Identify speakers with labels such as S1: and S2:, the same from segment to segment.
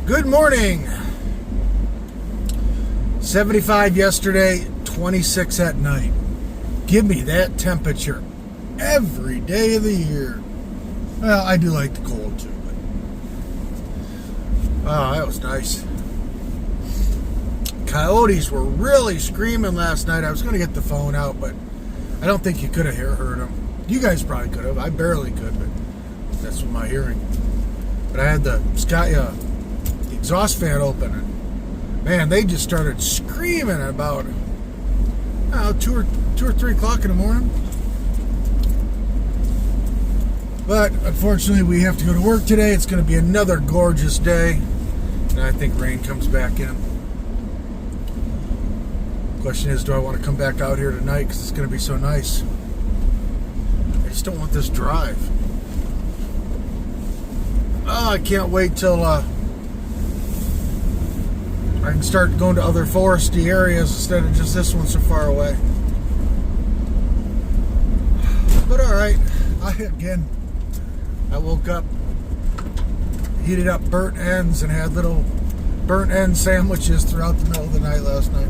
S1: Good morning. 75 yesterday, 26 at night. Give me that temperature every day of the year. Well, I do like the cold too, but that was nice. Coyotes were really screaming last night. I was going to get the phone out, but I don't think you could have heard them. You guys probably could have. I barely could, but that's with my hearing. But I had the exhaust fan open, and man, they just started screaming about 2 or 3 o'clock in the morning. But unfortunately, we have to go to work today. It's going to be another gorgeous day, and I think rain comes back in. Question is, do I want to come back out here tonight because it's going to be so nice? I just don't want this drive. Oh, I can't wait till I can start going to other foresty areas instead of just this one so far away. But all right, I woke up, heated up burnt ends, and had little burnt end sandwiches throughout the middle of the night last night.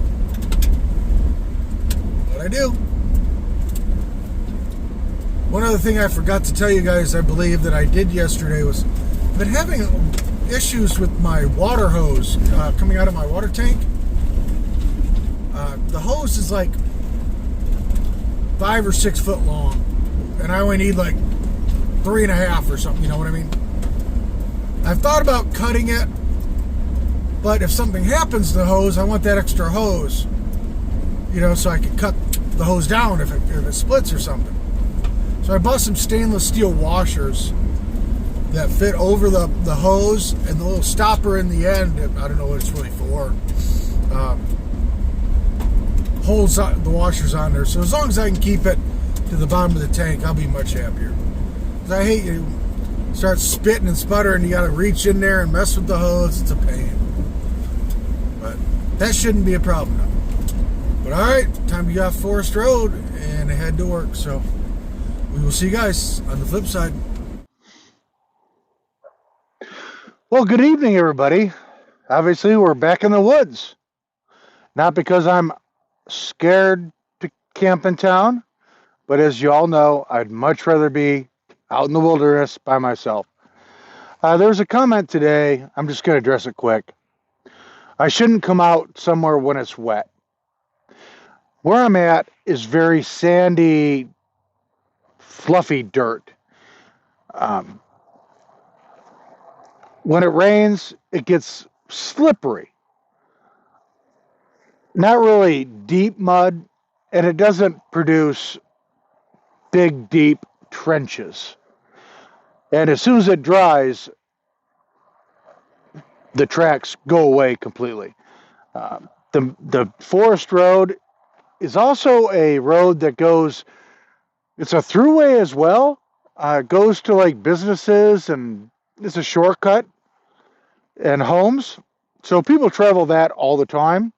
S1: What I do. One other thing I forgot to tell you guys, I believe that I did yesterday, was I've been having issues with my water hose coming out of my water tank. The hose is like 5 or 6 foot long, and I only need like 3.5 or something, you know what I mean? I've thought about cutting it, but if something happens to the hose, I want that extra hose, so I can cut the hose down if it splits or something. So I bought some stainless steel washers that fit over the hose, and the little stopper in the end, I don't know what it's really for, holds the washers on there. So as long as I can keep it to the bottom of the tank, I'll be much happier. Because I hate you start spitting and sputtering, you got to reach in there and mess with the hose. It's a pain. But that shouldn't be a problem now. But all right, time to get off Forest Road and head to work. So we will see you guys on the flip side. Well, good evening, everybody. Obviously, we're back in the woods. Not because I'm scared to camp in town, but as you all know, I'd much rather be out in the wilderness by myself. There's a comment today. I'm just going to address it quick. I shouldn't come out somewhere when it's wet. Where I'm at is very sandy, fluffy dirt. When it rains, it gets slippery. Not really deep mud, and it doesn't produce big, deep trenches. And as soon as it dries, the tracks go away completely. The forest road is also a road that goes, it's a throughway as well. It goes to like businesses, and it's a shortcut and homes. So people travel that all the time.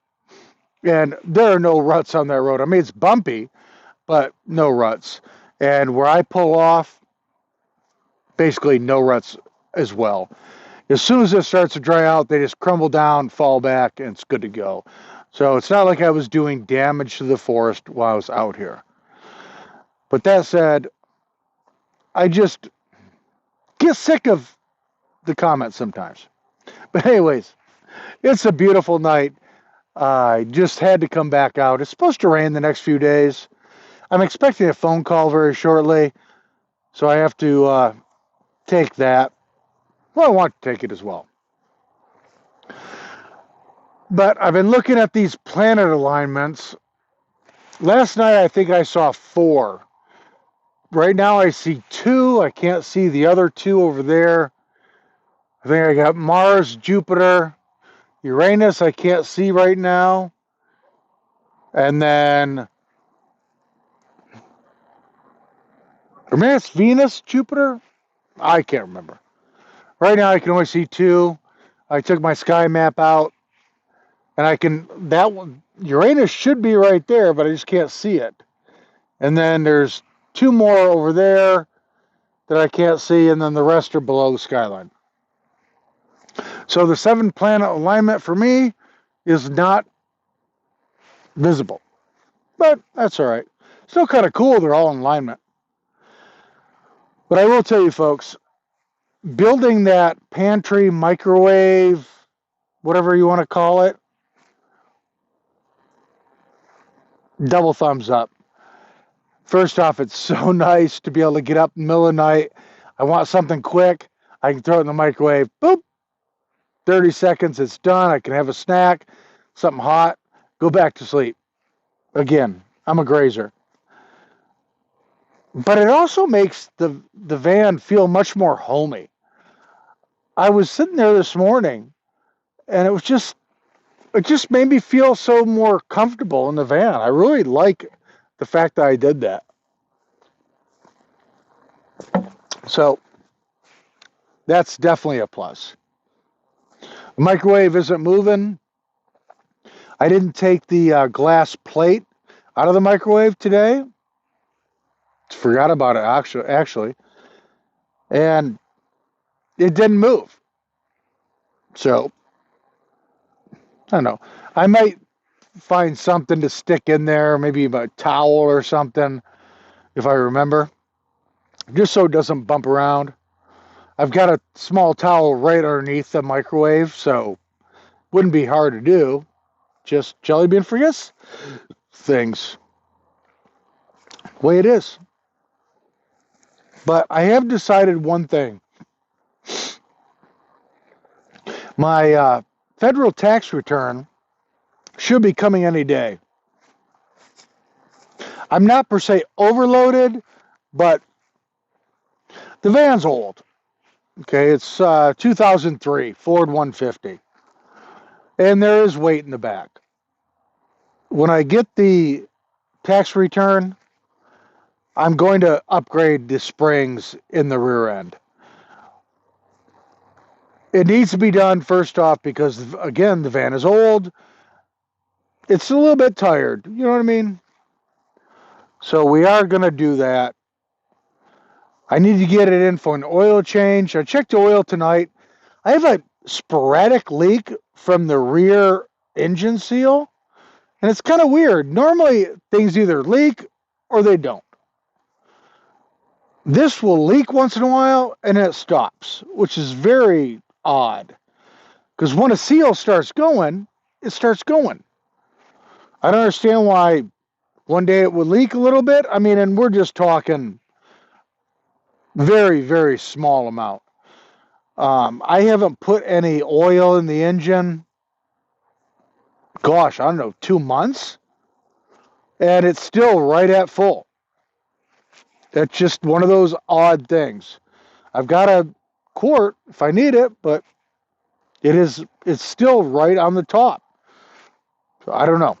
S1: And there are no ruts on that road. I mean, it's bumpy, but no ruts. And where I pull off, basically no ruts as well. As soon as it starts to dry out, they just crumble down, fall back, and it's good to go. So it's not like I was doing damage to the forest while I was out here. But that said, I just get sick of the comments sometimes. But anyways, it's a beautiful night. I just had to come back out. It's supposed to rain the next few days. I'm expecting a phone call very shortly, so I have to take that. Well, I want to take it as well. But I've been looking at these planet alignments. Last night, I think I saw 4. Right now, I see 2. I can't see the other 2 over there. I think I got Mars, Jupiter, Uranus, I can't see right now. And then, or maybe it's Venus, Jupiter? I can't remember. Right now I can only see 2. I took my sky map out, and that one, Uranus should be right there, but I just can't see it. And then there's 2 more over there that I can't see, and then the rest are below the skyline. So the 7-planet alignment for me is not visible. But that's all right. Still kind of cool they're all in alignment. But I will tell you folks, building that pantry, microwave, whatever you want to call it, double thumbs up. First off, it's so nice to be able to get up in the middle of the night. I want something quick. I can throw it in the microwave. Boop. 30 seconds, it's done. I can have a snack, something hot, go back to sleep. Again, I'm a grazer. But it also makes the van feel much more homey. I was sitting there this morning, and it just made me feel so more comfortable in the van. I really like the fact that I did that. So that's definitely a plus. The microwave isn't moving. I didn't take the glass plate out of the microwave today. Forgot about it actually. And it didn't move. So I don't know. I might find something to stick in there, maybe a towel or something, if I remember, just so it doesn't bump around. I've got a small towel right underneath the microwave, so wouldn't be hard to do. Just Jellybean forgets things. Way it is. But I have decided one thing. My federal tax return should be coming any day. I'm not per se overloaded, but the van's old. Okay, it's 2003 Ford 150. And there is weight in the back. When I get the tax return, I'm going to upgrade the springs in the rear end. It needs to be done first off because, again, the van is old. It's a little bit tired. You know what I mean? So we are going to do that. I need to get it in for an oil change. I checked the oil tonight. I have a sporadic leak from the rear engine seal, and it's kind of weird. Normally, things either leak or they don't. This will leak once in a while, and it stops, which is very odd. Because when a seal starts going, it starts going. I don't understand why one day it would leak a little bit. I mean, and we're just talking very, very small amount. I haven't put any oil in the engine, gosh, I don't know, 2 months, and it's still right at full. That's just one of those odd things. I've got a quart if I need it, but it's still right on the top. So I don't know.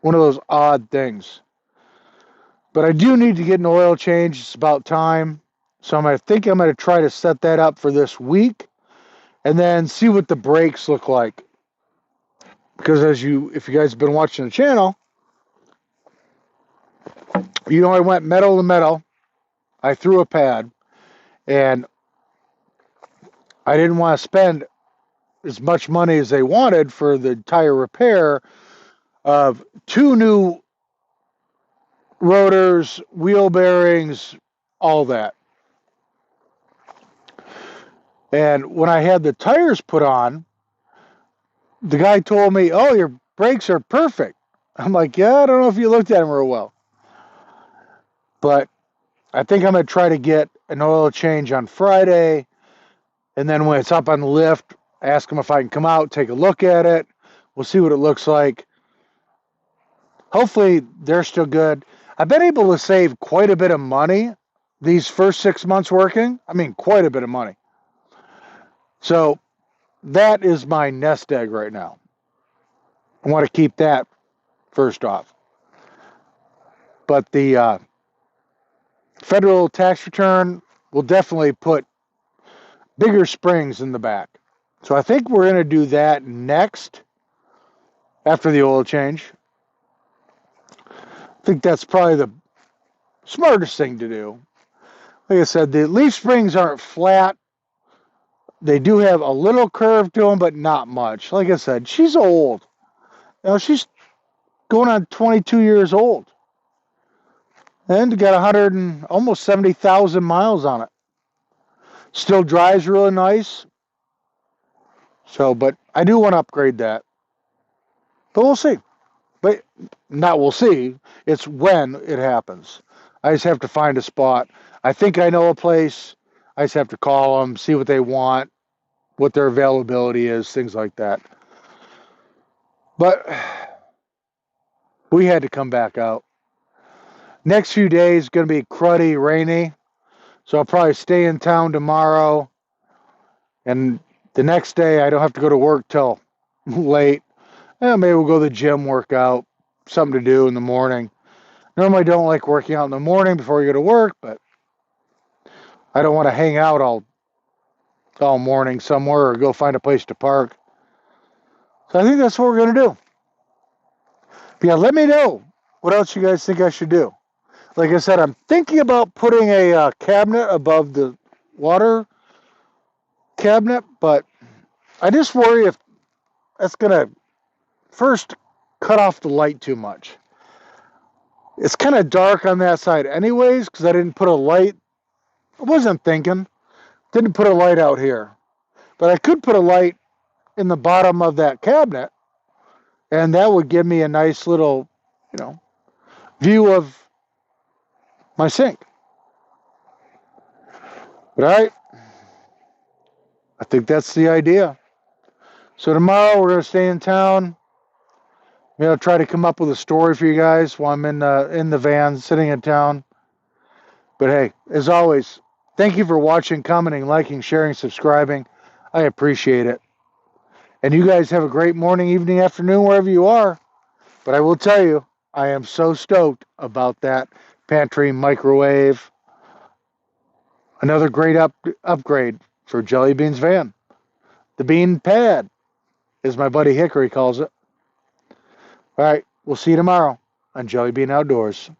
S1: One of those odd things. But I do need to get an oil change. It's about time. So I'm going to try to set that up for this week and then see what the brakes look like. Because if you guys have been watching the channel, you know I went metal to metal. I threw a pad, and I didn't want to spend as much money as they wanted for the tire repair of 2 new rotors, wheel bearings, all that. And when I had the tires put on, the guy told me, "Oh, your brakes are perfect." I'm like, "Yeah, I don't know if you looked at them real well." But I think I'm going to try to get an oil change on Friday. And then when it's up on the lift, ask them if I can come out, take a look at it. We'll see what it looks like. Hopefully, they're still good. I've been able to save quite a bit of money these first 6 months working. I mean, quite a bit of money. So that is my nest egg right now. I want to keep that first off. But the federal tax return will definitely put bigger springs in the back. So I think we're going to do that next after the oil change. I think that's probably the smartest thing to do. Like I said, the leaf springs aren't flat. They do have a little curve to them, but not much. Like I said, she's old. She's going on 22 years old. And got 100 and almost 70,000 miles on it. Still drives really nice. So, but I do want to upgrade that. But we'll see. But not we'll see. It's when it happens. I just have to find a spot. I think I know a place. I just have to call them, see what they want, what their availability is, things like that. But we had to come back out. Next few days going to be cruddy, rainy. So I'll probably stay in town tomorrow. And the next day I don't have to go to work till late. Maybe we'll go to the gym, work out, something to do in the morning. Normally don't like working out in the morning before you go to work, but I don't want to hang out all morning somewhere or go find a place to park. So I think that's what we're going to do. But yeah, let me know what else you guys think I should do. Like I said, I'm thinking about putting a cabinet above the water cabinet, but I just worry if that's going to first cut off the light too much. It's kind of dark on that side anyways because I didn't put a light. I wasn't thinking. Didn't put a light out here. But I could put a light in the bottom of that cabinet, and that would give me a nice little, view of my sink. But all right, I think that's the idea. So tomorrow we're going to stay in town. Try to come up with a story for you guys while I'm in the van sitting in town. But hey, as always, thank you for watching, commenting, liking, sharing, subscribing. I appreciate it. And you guys have a great morning, evening, afternoon, wherever you are. But I will tell you, I am so stoked about that pantry microwave. Another great upgrade for Jellybean's van. The bean pad, as my buddy Hickory calls it. All right, we'll see you tomorrow on Jellybean Outdoors.